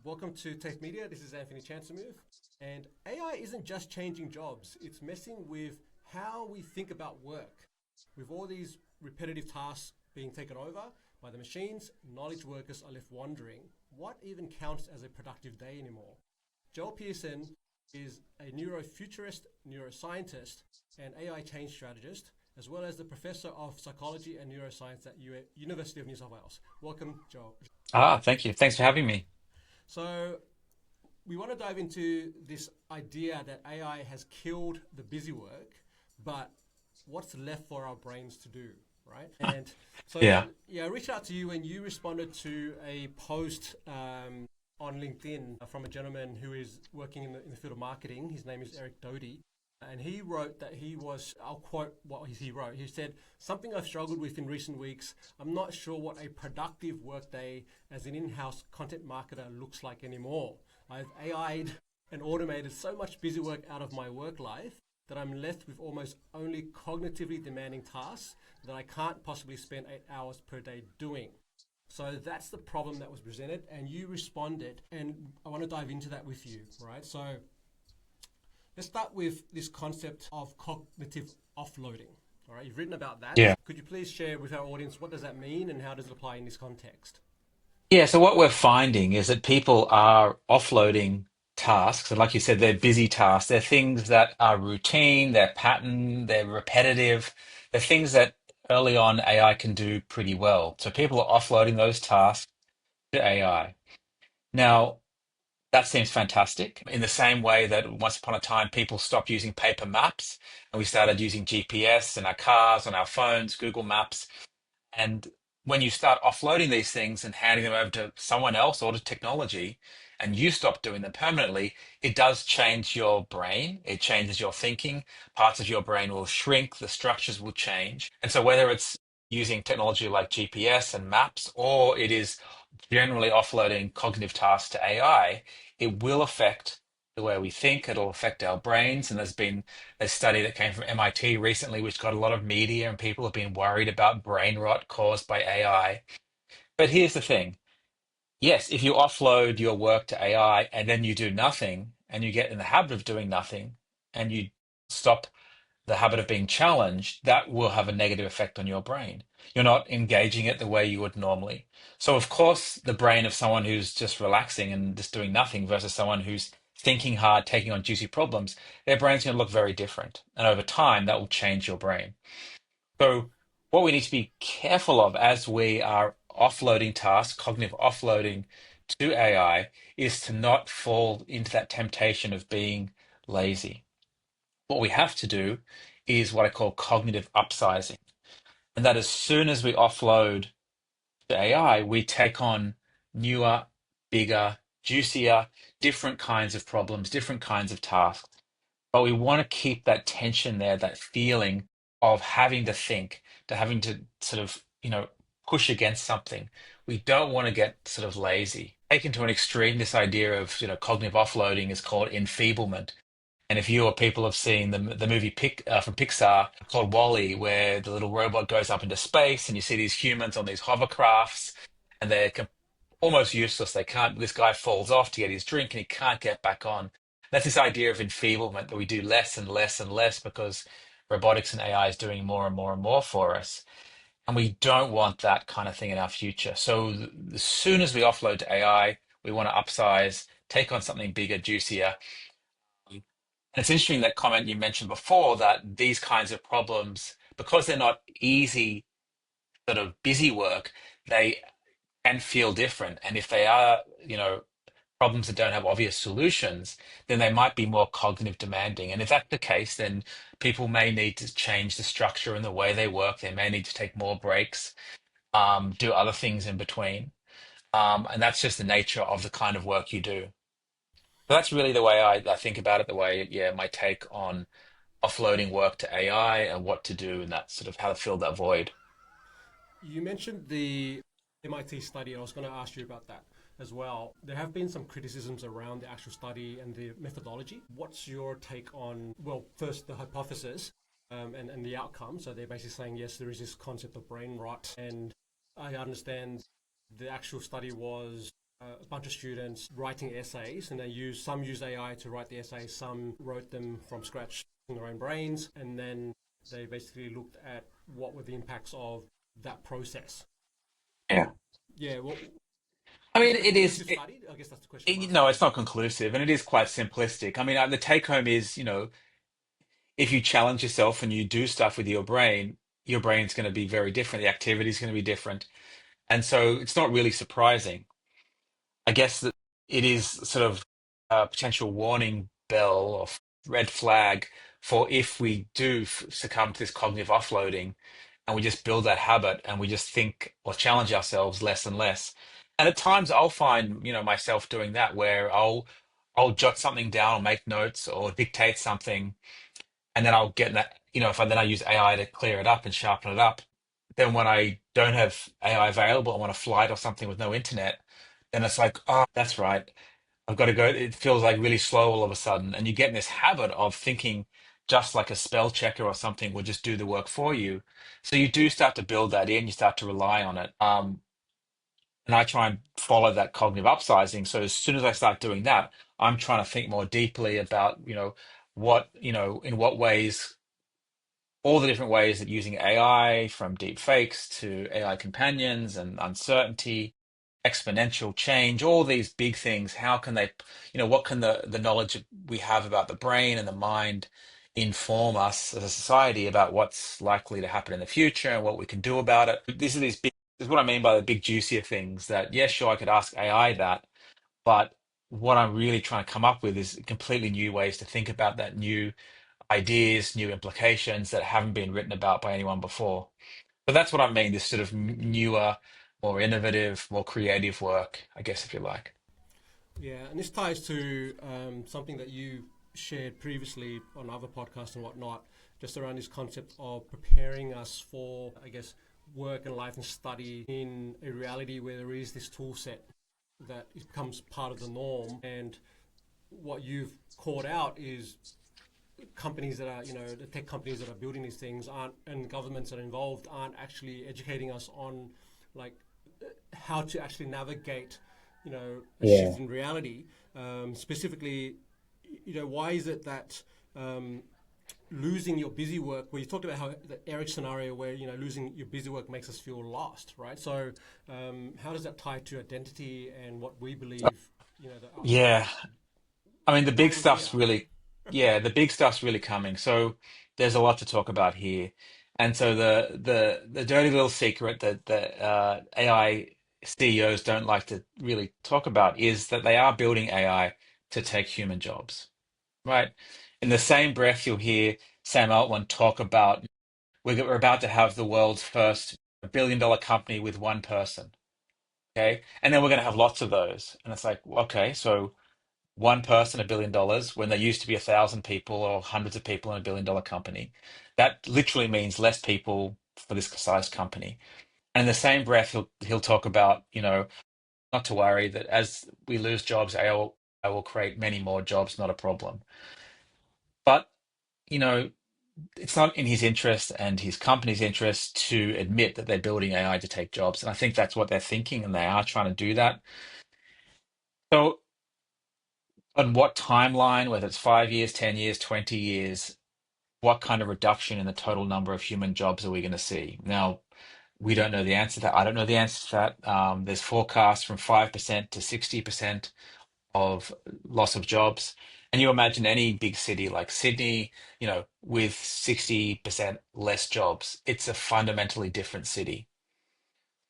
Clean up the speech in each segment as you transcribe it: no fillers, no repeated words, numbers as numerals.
Welcome to TAFE Media. This is Anfernee Chansamooth. And AI isn't just changing jobs, it's messing with how we think about work. With all these repetitive tasks being taken over by the machines, knowledge workers are left wondering what even counts as a productive day anymore. Joel Pearson is a neurofuturist, neuroscientist, and AI change strategist, as well as the Professor of Psychology and Neuroscience at University of New South Wales. Welcome, Joel. Thank you. Thanks for having me. So we want to dive into this idea that AI has killed the busy work, but what's left for our brains to do, right? And so, Yeah. I reached out to you and you responded to a post on LinkedIn from a gentleman who is working in the field of marketing. His name is Eric Doty. And he wrote that I'll quote what he wrote. He said, "Something I've struggled with in recent weeks. I'm not sure what a productive workday as an in-house content marketer looks like anymore. I've AI'd and automated so much busy work out of my work life that I'm left with almost only cognitively demanding tasks that I can't possibly spend 8 hours per day doing." So that's the problem that was presented, and you responded, and I want to dive into that with you, right? So let's start with this concept of cognitive offloading. All right, you've written about that. Yeah. Could you please share with our audience what does that mean and how does it apply in this context? Yeah. So what we're finding is that people are offloading tasks. And like you said, they're busy tasks. They're things that are routine, they're pattern, they're repetitive. They're things that early on AI can do pretty well. So people are offloading those tasks to AI. Now, that seems fantastic. In the same way that once upon a time, people stopped using paper maps and we started using GPS in our cars, on our phones, Google Maps. And when you start offloading these things and handing them over to someone else or to technology, and you stop doing them permanently, it does change your brain. It changes your thinking. Parts of your brain will shrink, the structures will change. And so, whether it's using technology like GPS and maps, or it is generally offloading cognitive tasks to AI, it will affect the way we think. It'll affect our brains. And there's been a study that came from MIT recently, which got a lot of media, and people have been worried about brain rot caused by AI. But here's the thing. Yes, if you offload your work to AI and then you do nothing and you get in the habit of doing nothing and you stop the habit of being challenged, that will have a negative effect on your brain. You're not engaging it the way you would normally. So, of course, the brain of someone who's just relaxing and just doing nothing versus someone who's thinking hard, taking on juicy problems, their brain's going to look very different. And over time, that will change your brain. So, what we need to be careful of as we are offloading tasks, cognitive offloading to AI, is to not fall into that temptation of being lazy. What we have to do is what I call cognitive upsizing. And that as soon as we offload to AI, we take on newer, bigger, juicier, different kinds of problems, different kinds of tasks. But we want to keep that tension there, that feeling of having to think, to having to sort of, push against something. We don't want to get sort of lazy. Taken to an extreme, this idea of, cognitive offloading is called enfeeblement. And if you or people have seen the movie from Pixar called Wall-E, where the little robot goes up into space and you see these humans on these hovercrafts and they're almost useless. They can't, this guy falls off to get his drink and he can't get back on. That's this idea of enfeeblement that we do less and less and less because robotics and AI is doing more and more and more for us. And we don't want that kind of thing in our future. So as soon as we offload to AI, we want to upsize, take on something bigger, juicier. And it's interesting that comment you mentioned before that these kinds of problems, because they're not easy, sort of busy work, they can feel different. And if they are, problems that don't have obvious solutions, then they might be more cognitive demanding. And if that's the case, then people may need to change the structure and the way they work. They may need to take more breaks, do other things in between. And that's just the nature of the kind of work you do. So that's really the way I think about it, the way, yeah, my take on offloading work to AI and what to do and that sort of how to fill that void. You mentioned the MIT study. I was going to ask you about that as well. There have been some criticisms around the actual study and the methodology. What's your take on, well, first the hypothesis and the outcome? So they're basically saying, yes, there is this concept of brain rot. And I understand the actual study was a bunch of students writing essays, and some use AI to write the essays, some wrote them from scratch in their own brains, and then they basically looked at what were the impacts of that process. Yeah. Yeah, well, I is mean, it a it is. conclusive study? I guess that's the question I'm No, asking. it's not conclusive, and it is quite simplistic. I mean, the take home is, if you challenge yourself and you do stuff with your brain's going to be very different. The activity is going to be different, and so it's not really surprising. I guess that it is sort of a potential warning bell or red flag for if we do succumb to this cognitive offloading and we just build that habit and we just think or challenge ourselves less and less. And at times I'll find, myself doing that where I'll jot something down or make notes or dictate something and then I'll get that, if I use AI to clear it up and sharpen it up, then when I don't have AI available, I'm on a flight or something with no internet, then it's like, oh, that's right. I've got to go. It feels like really slow all of a sudden. And you get in this habit of thinking just like a spell checker or something will just do the work for you. So you do start to build that in, you start to rely on it. And I try and follow that cognitive upsizing. So as soon as I start doing that, I'm trying to think more deeply about, in what ways all the different ways that using AI, from deep fakes to AI companions and uncertainty, exponential change, all these big things, how can they, what can the knowledge we have about the brain and the mind inform us as a society about what's likely to happen in the future and what we can do about it? This is what I mean by the big juicier things that, yes, sure, I could ask AI that, but what I'm really trying to come up with is completely new ways to think about that, new ideas, new implications that haven't been written about by anyone before. But that's what I mean, this sort of newer, more innovative, more creative work, I guess, if you like. Yeah, and this ties to something that you shared previously on other podcasts and whatnot, just around this concept of preparing us for, I guess, work and life and study in a reality where there is this tool set that it becomes part of the norm. And what you've called out is companies that are, the tech companies that are building these things aren't, and governments that are involved aren't actually educating us on, like, how to actually navigate, a Yeah. shift in reality. Specifically, why is it that losing your busy work, where you talked about how the Eric scenario where, losing your busy work makes us feel lost, right? So how does that tie to identity and what we believe, Yeah. I mean, the why big we're here? stuff's really, yeah, the big stuff's really coming. So there's a lot to talk about here. And so the dirty little secret that the AI CEOs don't like to really talk about is that they are building AI to take human jobs, right? In the same breath, you'll hear Sam Altman talk about we're about to have the world's first billion-dollar company with one person, okay? And then we're going to have lots of those. And it's like, okay, so one person, $1 billion, when there used to be 1,000 people or hundreds of people in a billion-dollar company. That literally means less people for this size company. And in the same breath, he'll talk about, not to worry that as we lose jobs, I will create many more jobs, not a problem. But, you know, it's not in his interest and his company's interest to admit that they're building AI to take jobs. And I think that's what they're thinking, and they are trying to do that. So, on what timeline, whether it's 5 years, 10 years, 20 years, what kind of reduction in the total number of human jobs are we going to see? Now, we don't know the answer to that. I don't know the answer to that. There's forecasts from 5% to 60% of loss of jobs. And you imagine any big city like Sydney, with 60% less jobs, it's a fundamentally different city.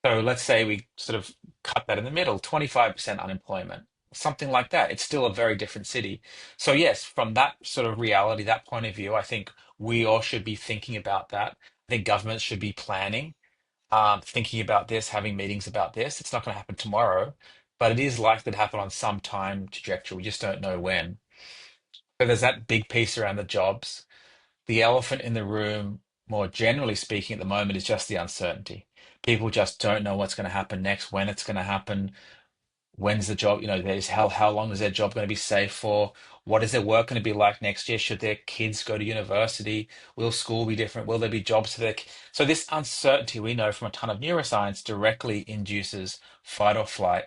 So let's say we sort of cut that in the middle, 25% unemployment, something like that. It's still a very different city. So yes, from that sort of reality, that point of view, I think we all should be thinking about that. I think governments should be planning, thinking about this, having meetings about this. It's not going to happen tomorrow, but it is likely to happen on some time trajectory. We just don't know when. So there's that big piece around the jobs. The elephant in the room, more generally speaking, at the moment is just the uncertainty. People just don't know what's going to happen next, when it's going to happen, when's the job, there's how long is their job going to be safe for? What is their work going to be like next year? Should their kids go to university? Will school be different? Will there be jobs for so this uncertainty we know from a ton of neuroscience directly induces fight or flight,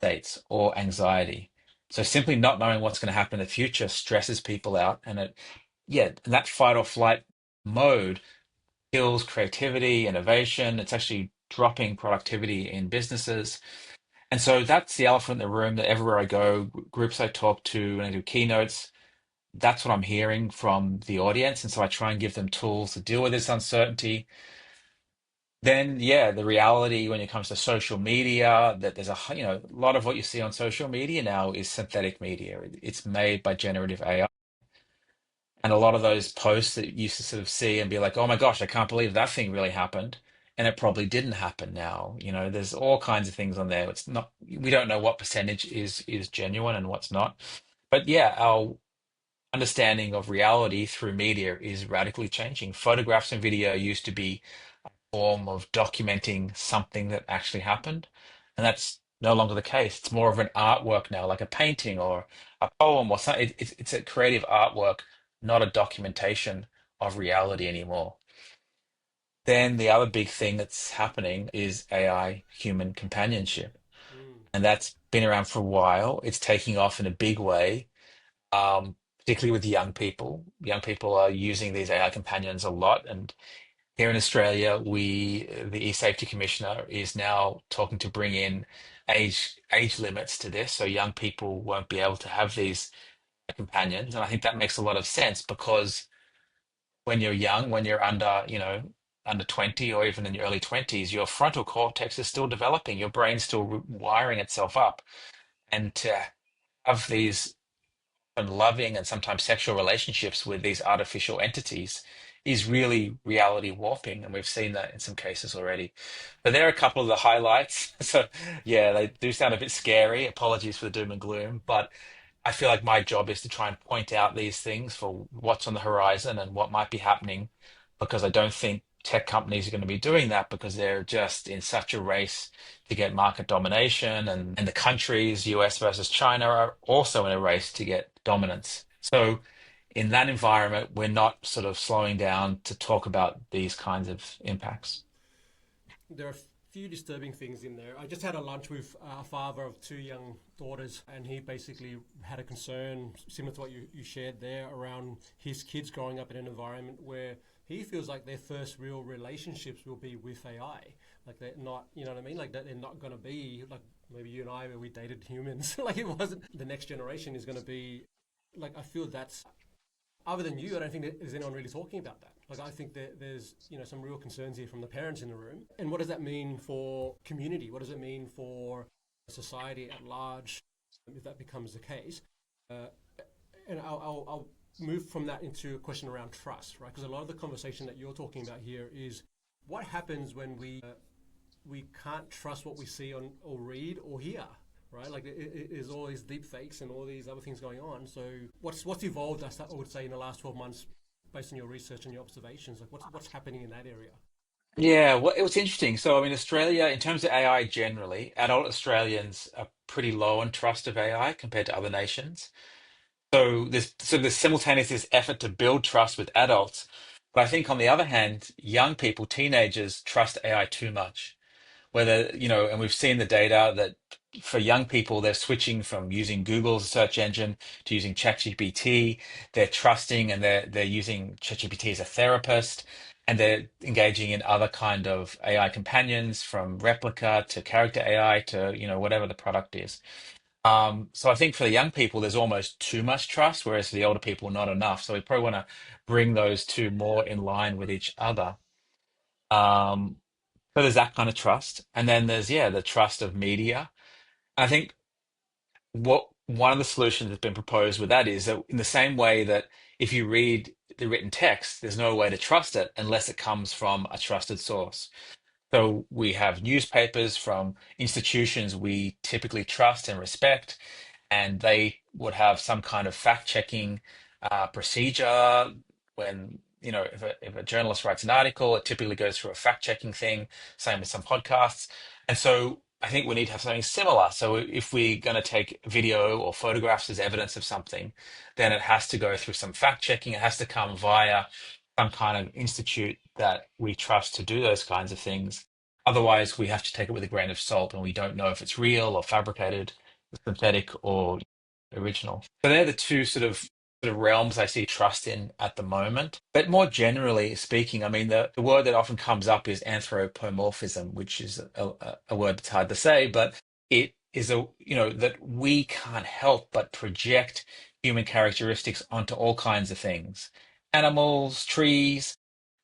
states or anxiety. So simply not knowing what's going to happen in the future stresses people out, and that fight or flight mode kills creativity, innovation. It's actually dropping productivity in businesses. And so that's the elephant in the room that everywhere I go, groups I talk to, and I do keynotes, that's what I'm hearing from the audience. And so I try and give them tools to deal with this uncertainty. Then, yeah, the reality when it comes to social media, that there's a lot of what you see on social media now is synthetic media. It's made by generative AI. And a lot of those posts that you used to sort of see and be like, oh my gosh, I can't believe that thing really happened. And it probably didn't happen now. There's all kinds of things on there. It's not, we don't know what percentage is genuine and what's not. But yeah, our understanding of reality through media is radically changing. Photographs and video used to be form of documenting something that actually happened. And that's no longer the case. It's more of an artwork now, like a painting or a poem or something. It's a creative artwork, not a documentation of reality anymore. Then the other big thing that's happening is AI human companionship. Mm. And that's been around for a while. It's taking off in a big way, particularly with young people. Young people are using these AI companions a lot. And here in Australia, the e-safety commissioner is now talking to bring in age limits to this, so young people won't be able to have these companions. And I think that makes a lot of sense because when you're young, when you're under 20 or even in your early 20s, your frontal cortex is still developing, your brain's still wiring itself up. And to have these and loving and sometimes sexual relationships with these artificial entities is really reality warping, and we've seen that in some cases already. But there are a couple of the highlights. So yeah, they do sound a bit scary. Apologies for the doom and gloom, but I feel like my job is to try and point out these things for what's on the horizon and what might be happening, because I don't think tech companies are going to be doing that because they're just in such a race to get market domination, and the countries, US versus China, are also in a race to get dominance. So in that environment, we're not sort of slowing down to talk about these kinds of impacts. There are a few disturbing things in there. I just had a lunch with a father of two young daughters, and he basically had a concern similar to what you shared there around his kids growing up in an environment where he feels like their first real relationships will be with AI. Like they're not, you know what I mean? Like that they're not going to be like maybe you and I, where we dated humans. Like it wasn't. The next generation is going to be like, I feel that's, other than you, I don't think that there's anyone really talking about that. Like I think that there's some real concerns here from the parents in the room. And what does that mean for community? What does it mean for society at large if that becomes the case? Uh, and I'll move from that into a question around trust, right? Because a lot of the conversation that you're talking about here is what happens when we can't trust what we see on or read or hear, right? Like there's all these deep fakes and all these other things going on. So what's evolved, I would say, in the last 12 months based on your research and your observations? Like what's happening in that area? Yeah, well, it was interesting. So, I mean, Australia, in terms of AI generally, adult Australians are pretty low on trust of AI compared to other nations. So there's simultaneous this effort to build trust with adults. But I think on the other hand, young people, teenagers, trust AI too much. And we've seen the data that for young people, they're switching from using Google's search engine to using ChatGPT. They're trusting and they're using ChatGPT as a therapist, and they're engaging in other kind of AI companions, from replica to character AI to, whatever the product is. So I think for the young people, there's almost too much trust, whereas for the older people, not enough. So we probably want to bring those two more in line with each other. Um, so there's that kind of trust. And then there's, yeah, the trust of media. I think what one of the solutions that's been proposed with that is that in the same way that if you read the written text, there's no way to trust it unless it comes from a trusted source. So we have newspapers from institutions we typically trust and respect, and they would have some kind of fact-checking procedure. When, if a journalist writes an article, it typically goes through a fact-checking thing, same as some podcasts. And so I think we need to have something similar. So if we're going to take video or photographs as evidence of something, then it has to go through some fact-checking. It has to come via some kind of institute that we trust to do those kinds of things. Otherwise, we have to take it with a grain of salt, and we don't know if it's real or fabricated, synthetic or original. So they're the two sort of realms I see trust in at the moment. But more generally speaking, I mean, the word that often comes up is anthropomorphism, which is a word that's hard to say, but it is that we can't help but project human characteristics onto all kinds of things, animals, trees.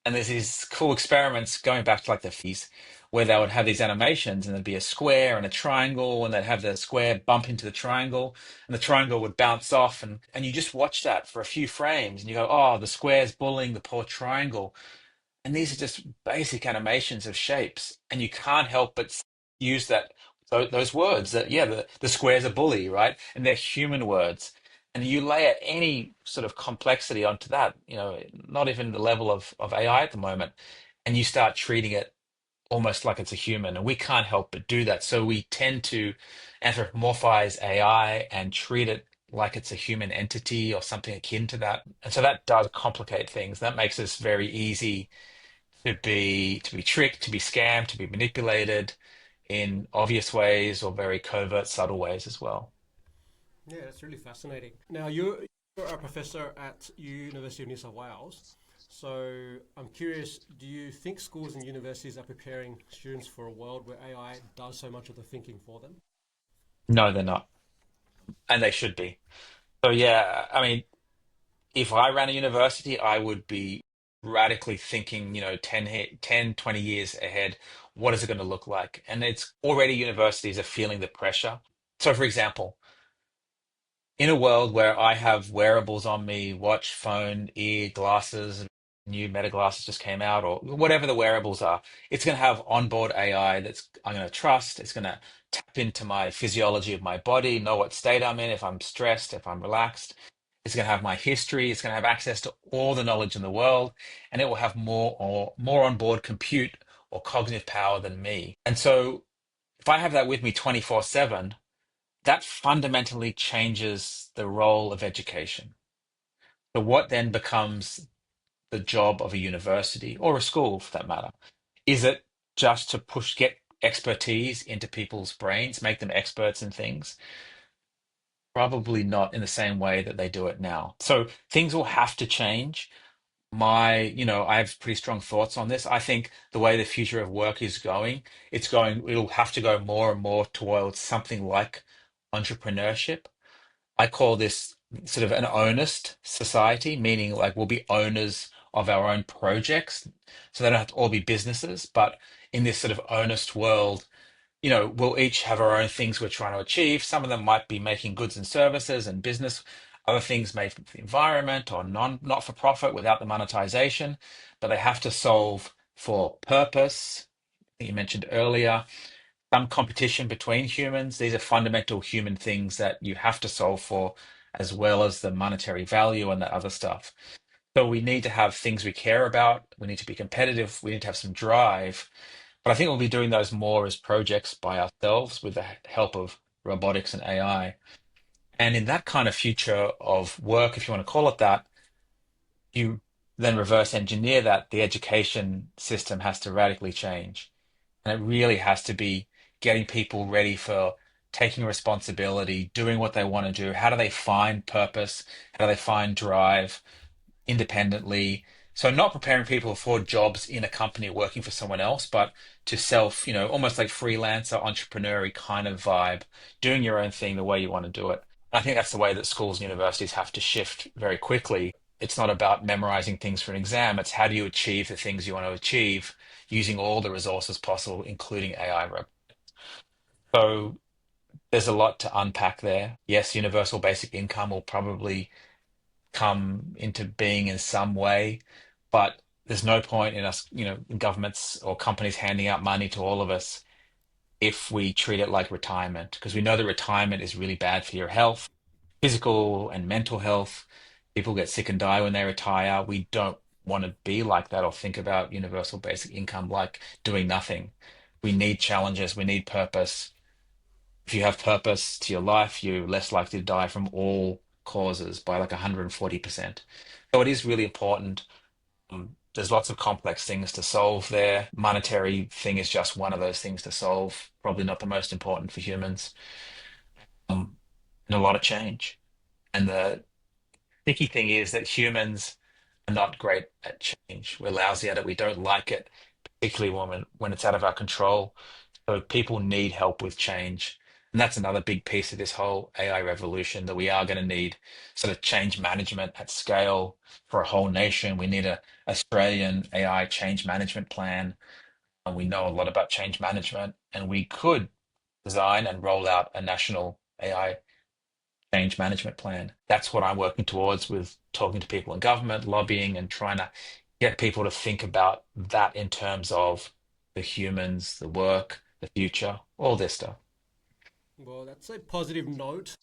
And there's these cool experiments going back to like the 50s where they would have these animations and there'd be a square and a triangle and they'd have the square bump into the triangle and the triangle would bounce off and you just watch that for a few frames and you go, oh, the square's bullying the poor triangle. And these are just basic animations of shapes, and you can't help but use those words that yeah, the square's a bully, right? And they're human words. And you layer any sort of complexity onto that, not even the level of AI at the moment, and you start treating it almost like it's a human, and we can't help but do that. So we tend to anthropomorphize AI and treat it like it's a human entity or something akin to that. And so that does complicate things. That makes us very easy to be tricked, to be scammed, to be manipulated in obvious ways or very covert, subtle ways as well. Yeah, that's really fascinating. Now, you're a professor at University of New South Wales. So I'm curious, do you think schools and universities are preparing students for a world where AI does so much of the thinking for them? No, they're not, and they should be. So yeah, I mean, if I ran a university, I would be radically thinking, 10, 20 years ahead. What is it going to look like? And it's already universities are feeling the pressure. So, for example, in a world where I have wearables on me, watch, phone, ear, glasses, new Meta glasses just came out, or whatever the wearables are, it's going to have onboard AI that's I'm going to trust. It's going to tap into my physiology of my body, know what state I'm in, if I'm stressed, if I'm relaxed. It's going to have my history. It's going to have access to all the knowledge in the world, and it will have more onboard compute or cognitive power than me. And so, if I have that with me 24/7, that fundamentally changes the role of education. So, what then becomes the job of a university or a school for that matter? Is it just to get expertise into people's brains, make them experts in things? Probably not in the same way that they do it now. So, things will have to change. I have pretty strong thoughts on this. I think the way the future of work is going, it'll have to go more and more towards something like entrepreneurship. I call this sort of an ownist society, meaning like we'll be owners of our own projects. So they don't have to all be businesses, but in this sort of ownist world, we'll each have our own things we're trying to achieve. Some of them might be making goods and services and business. Other things may be for the environment or not for profit without the monetization, but they have to solve for purpose. That you mentioned earlier, some competition between humans. These are fundamental human things that you have to solve for, as well as the monetary value and that other stuff. So we need to have things we care about. We need to be competitive. We need to have some drive. But I think we'll be doing those more as projects by ourselves with the help of robotics and AI. And in that kind of future of work, if you want to call it that, you then reverse engineer that. The education system has to radically change. And it really has to be getting people ready for taking responsibility, doing what they want to do. How do they find purpose? How do they find drive independently? So not preparing people for jobs in a company working for someone else, but to self, almost like freelancer, entrepreneurial kind of vibe, doing your own thing the way you want to do it. I think that's the way that schools and universities have to shift very quickly. It's not about memorizing things for an exam. It's how do you achieve the things you want to achieve using all the resources possible, including AI. So there's a lot to unpack there. Yes, universal basic income will probably come into being in some way, but there's no point in us, governments or companies handing out money to all of us if we treat it like retirement, because we know that retirement is really bad for your health, physical and mental health. People get sick and die when they retire. We don't want to be like that or think about universal basic income like doing nothing. We need challenges, we need purpose. If you have purpose to your life, you're less likely to die from all causes by like 140%. So it is really important There's lots of complex things to solve there. Monetary thing is just one of those things to solve, probably not the most important for humans. And a lot of change. And the sticky thing is that humans are not great at change. We're lousy at it. We don't like it, particularly when it's out of our control. So people need help with change. And that's another big piece of this whole AI revolution that we are going to need sort of change management at scale for a whole nation. We need a Australian AI change management plan. And we know a lot about change management, and we could design and roll out a national AI change management plan. That's what I'm working towards with talking to people in government, lobbying, and trying to get people to think about that in terms of the humans, the work, the future, all this stuff. Well, that's a positive note.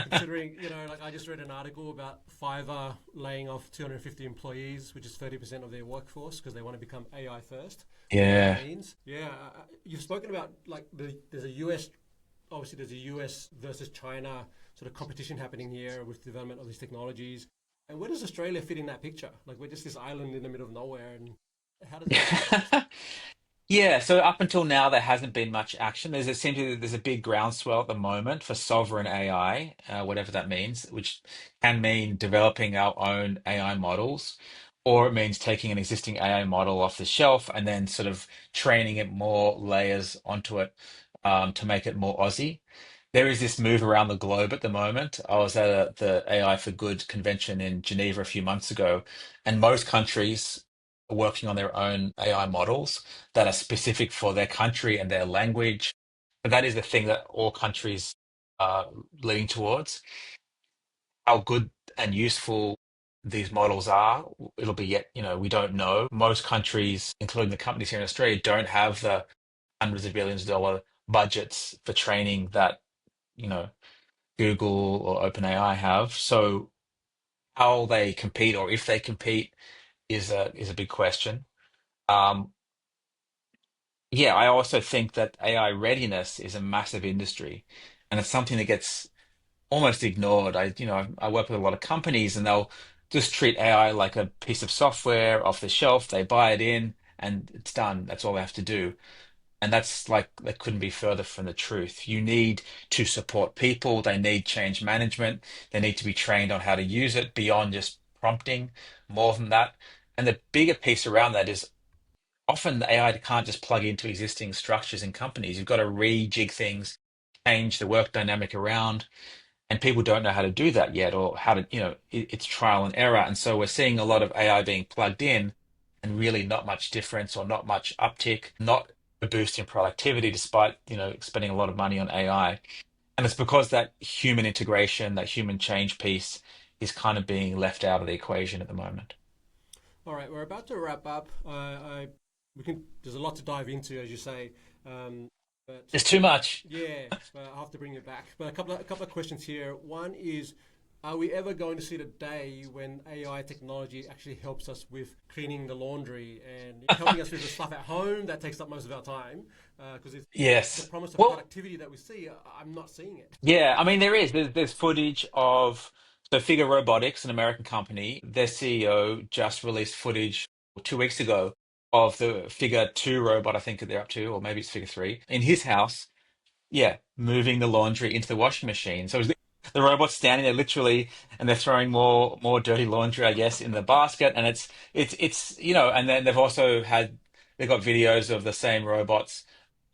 Considering, like I just read an article about Fiverr laying off 250 employees, which is 30% of their workforce because they want to become AI first, whatever that Yeah. means. Yeah, you've spoken about like there's a US, obviously there's a US versus China sort of competition happening here with the development of these technologies. And where does Australia fit in that picture? Like we're just this island in the middle of nowhere, and how does that affect us? Yeah, so up until now, there hasn't been much action. There's a big groundswell at the moment for sovereign AI, whatever that means, which can mean developing our own AI models, or it means taking an existing AI model off the shelf and then sort of training it more layers onto it to make it more Aussie. There is this move around the globe at the moment. I was at the AI for Good convention in Geneva a few months ago, and most countries are working on their own AI models that are specific for their country and their language. But that is the thing that all countries are leaning towards. How good and useful these models are, it'll be yet, we don't know. Most countries, including the companies here in Australia, don't have the hundreds of billions of dollar budgets for training that, you know, Google or OpenAI have. So how they compete or if they compete is a big question. Um, Yeah, I also think that AI readiness is a massive industry, and it's something that gets almost ignored. I work with a lot of companies, and they'll just treat AI like a piece of software off the shelf. They buy it in, and it's done. That's all they have to do. And that's like that couldn't be further from the truth. You need to support people. They need change management. They need to be trained on how to use it beyond just prompting, more than that. And the bigger piece around that is often the AI can't just plug into existing structures in companies. You've got to rejig things, change the work dynamic around, and people don't know how to do that yet, or how to, it's trial and error. And so we're seeing a lot of AI being plugged in and really not much difference or not much uptick, not a boost in productivity despite, spending a lot of money on AI. And it's because that human integration, that human change piece is kind of being left out of the equation at the moment. All right, we're about to wrap up. We can. There's a lot to dive into, as you say, but It's too much. yeah, I'll have to bring you back. But a couple of questions here. One is, are we ever going to see the day when AI technology actually helps us with cleaning the laundry and helping us with the stuff at home that takes up most of our time? Because it's the Yes. promise of Well, productivity that we see. I'm not seeing it. yeah, I mean, there's footage of so Figure Robotics, an American company. Their CEO just released footage 2 weeks ago of the Figure 2 robot, I think they're up to, or maybe it's Figure 3, in his house. Yeah, moving the laundry into the washing machine. So the robot's standing there literally, and they're throwing more dirty laundry, I guess, in the basket. And it's and then they've got videos of the same robots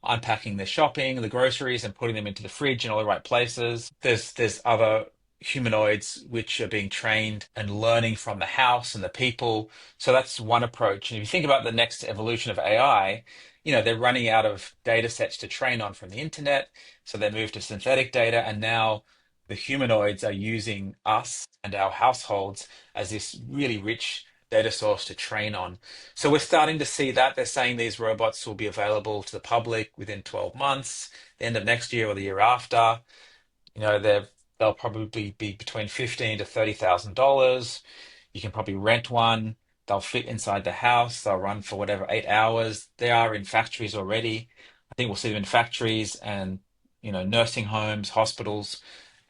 unpacking their shopping, the groceries, and putting them into the fridge in all the right places. There's other humanoids which are being trained and learning from the house and the people. So that's one approach. And if you think about the next evolution of AI, they're running out of data sets to train on from the internet. So they move to synthetic data, and now the humanoids are using us and our households as this really rich data source to train on. So we're starting to see that. They're saying these robots will be available to the public within 12 months, the end of next year or the year after. They'll probably be between 15 to $30,000. You can probably rent one. They'll fit inside the house. They'll run for whatever 8 hours. They are in factories already. I think we'll see them in factories and nursing homes, hospitals.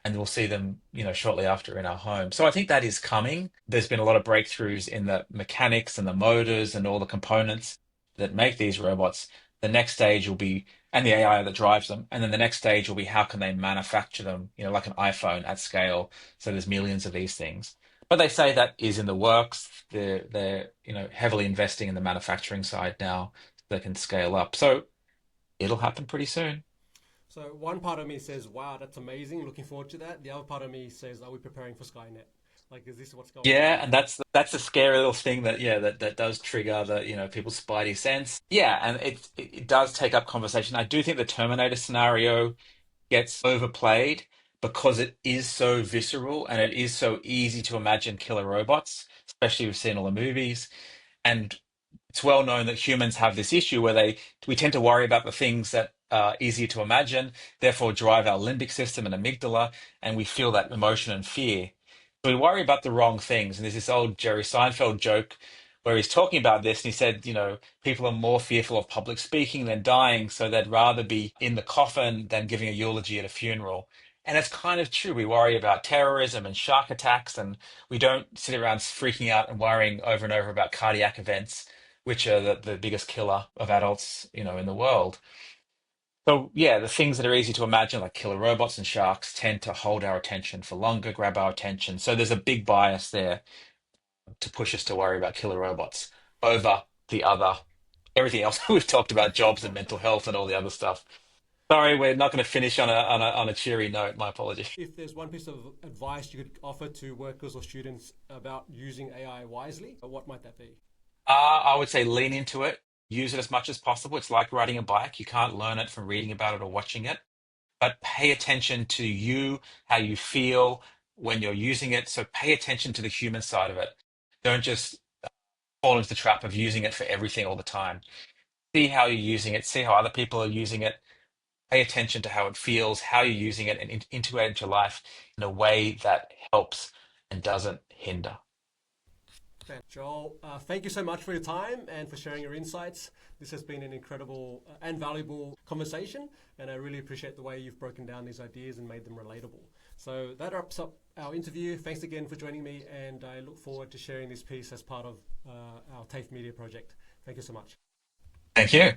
and we'll see them, shortly after in our home. So I think that is coming. There's been a lot of breakthroughs in the mechanics and the motors and all the components that make these robots. The next stage will be, and the AI that drives them. And then the next stage will be how can they manufacture them, like an iPhone at scale. So there's millions of these things. But they say that is in the works. They're heavily investing in the manufacturing side now so they can scale up. So it'll happen pretty soon. So one part of me says, "Wow, that's amazing! Looking forward to that." The other part of me says, "Are we preparing for Skynet? Like, is this what's going on?" Yeah, and that's a scary little thing that that does trigger the people's spidey sense. Yeah, and it does take up conversation. I do think the Terminator scenario gets overplayed because it is so visceral and it is so easy to imagine killer robots, especially we've seen all the movies. And it's well known that humans have this issue where we tend to worry about the things that are easier to imagine, therefore drive our limbic system and amygdala, and we feel that emotion and fear. So we worry about the wrong things. And there's this old Jerry Seinfeld joke where he's talking about this, and he said, people are more fearful of public speaking than dying, so they'd rather be in the coffin than giving a eulogy at a funeral. And it's kind of true. We worry about terrorism and shark attacks, and we don't sit around freaking out and worrying over and over about cardiac events, which are the biggest killer of adults, in the world. So yeah, the things that are easy to imagine, like killer robots and sharks, tend to hold our attention for longer, grab our attention. So there's a big bias there to push us to worry about killer robots over the other everything else we've talked about, jobs and mental health and all the other stuff. Sorry, we're not going to finish on a cheery note. My apologies. If there's one piece of advice you could offer to workers or students about using AI wisely, what might that be? I would say lean into it, use it as much as possible. It's like riding a bike. You can't learn it from reading about it or watching it, but pay attention to you, how you feel when you're using it. So pay attention to the human side of it. Don't just fall into the trap of using it for everything all the time. See how you're using it, see how other people are using it. Pay attention to how it feels, how you're using it, and integrate it into your life in a way that helps and doesn't hinder. Joel, thank you so much for your time and for sharing your insights. This has been an incredible and valuable conversation, and I really appreciate the way you've broken down these ideas and made them relatable. So that wraps up our interview. Thanks again for joining me, and I look forward to sharing this piece as part of our TAFE Media project. Thank you so much. Thank you.